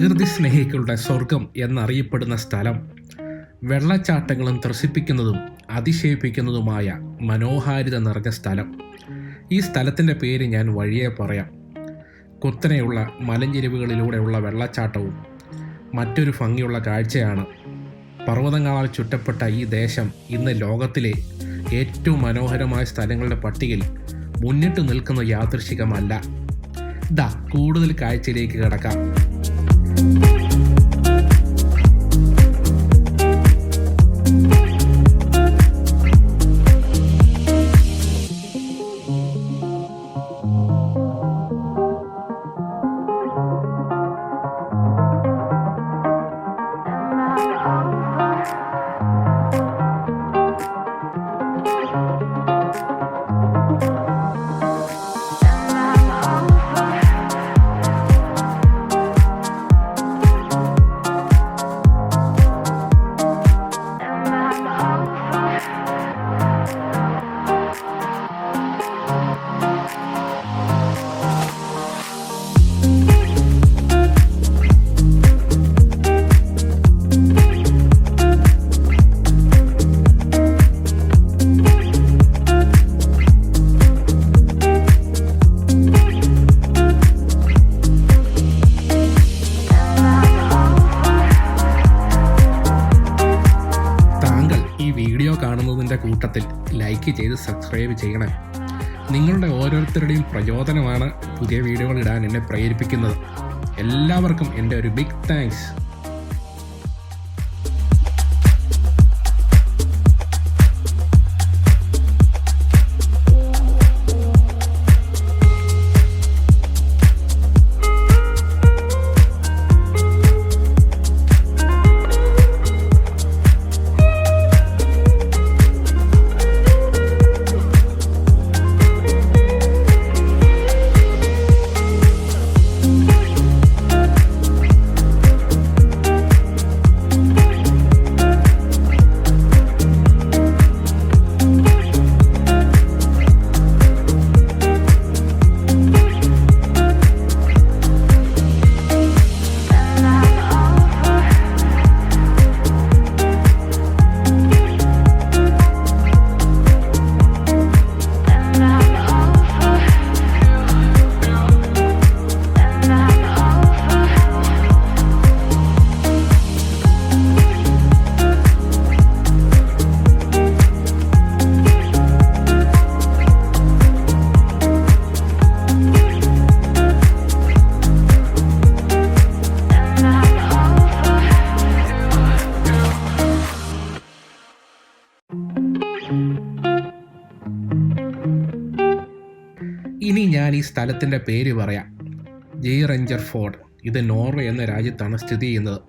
പ്രകൃതി സ്നേഹികളുടെ സ്വർഗം എന്നറിയപ്പെടുന്ന സ്ഥലം, വെള്ളച്ചാട്ടങ്ങളും ത്രസിപ്പിക്കുന്നതും അതിശയിപ്പിക്കുന്നതുമായ മനോഹാരിത നിറഞ്ഞ സ്ഥലം. ഈ സ്ഥലത്തിൻ്റെ പേര് ഞാൻ വഴിയെ പറയാം. കുത്തനെയുള്ള മലഞ്ചെരിവുകളിലൂടെയുള്ള വെള്ളച്ചാട്ടവും മറ്റൊരു ഭംഗിയുള്ള കാഴ്ചയാണ്. പർവ്വതങ്ങളാൽ ചുറ്റപ്പെട്ട ഈ ദേശം ഇന്ന് ലോകത്തിലെ ഏറ്റവും മനോഹരമായ സ്ഥലങ്ങളുടെ പട്ടികയിൽ മുന്നിട്ട് നിൽക്കുന്ന യാദൃശ്ചികമല്ല. കൂടുതൽ കാഴ്ചയിലേക്ക് കടക്കാം. കാണുന്നതിൻ്റെ കൂട്ടത്തിൽ ലൈക്ക് ചെയ്ത് സബ്സ്ക്രൈബ് ചെയ്യണേ. നിങ്ങളുടെ ഓരോരുത്തരുടെയും പ്രചോദനമാണ് പുതിയ വീഡിയോകൾ ഇടാൻ എന്നെ പ്രേരിപ്പിക്കുന്നത്. എല്ലാവർക്കും എൻ്റെ ഒരു ബിഗ് താങ്ക്സ്. ഇനി ഞാൻ ഈ സ്ഥലത്തിൻ്റെ പേര് പറയാം. ജെയ്റഞ്ചർ ഫോർഡ്. ഇത് നോർവേ എന്ന രാജ്യത്താണ് സ്ഥിതി ചെയ്യുന്നത്.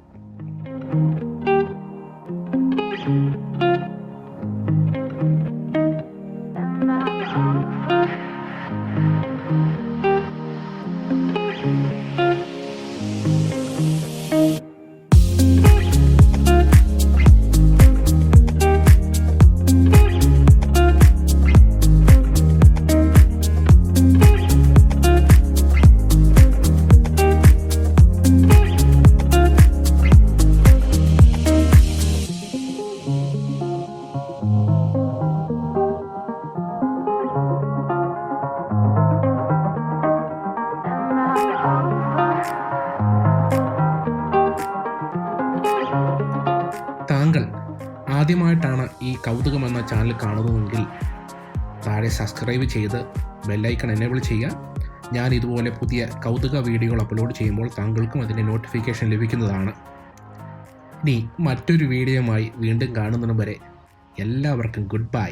താങ്കൾ ആദ്യമായിട്ടാണ് ഈ കൗതുകം എന്ന ചാനൽ കാണുന്നതെങ്കിൽ താഴെ സബ്സ്ക്രൈബ് ചെയ്ത് ബെല്ലൈക്കൺ എനേബിൾ ചെയ്യുക. ഞാൻ ഇതുപോലെ പുതിയ കൗതുക വീഡിയോകൾ അപ്ലോഡ് ചെയ്യുമ്പോൾ താങ്കൾക്കും അതിൻ്റെ നോട്ടിഫിക്കേഷൻ ലഭിക്കുന്നതാണ്. ഇനി മറ്റൊരു വീഡിയോയുമായി വീണ്ടും കാണുന്നതിന് വരെ എല്ലാവർക്കും ഗുഡ് ബൈ.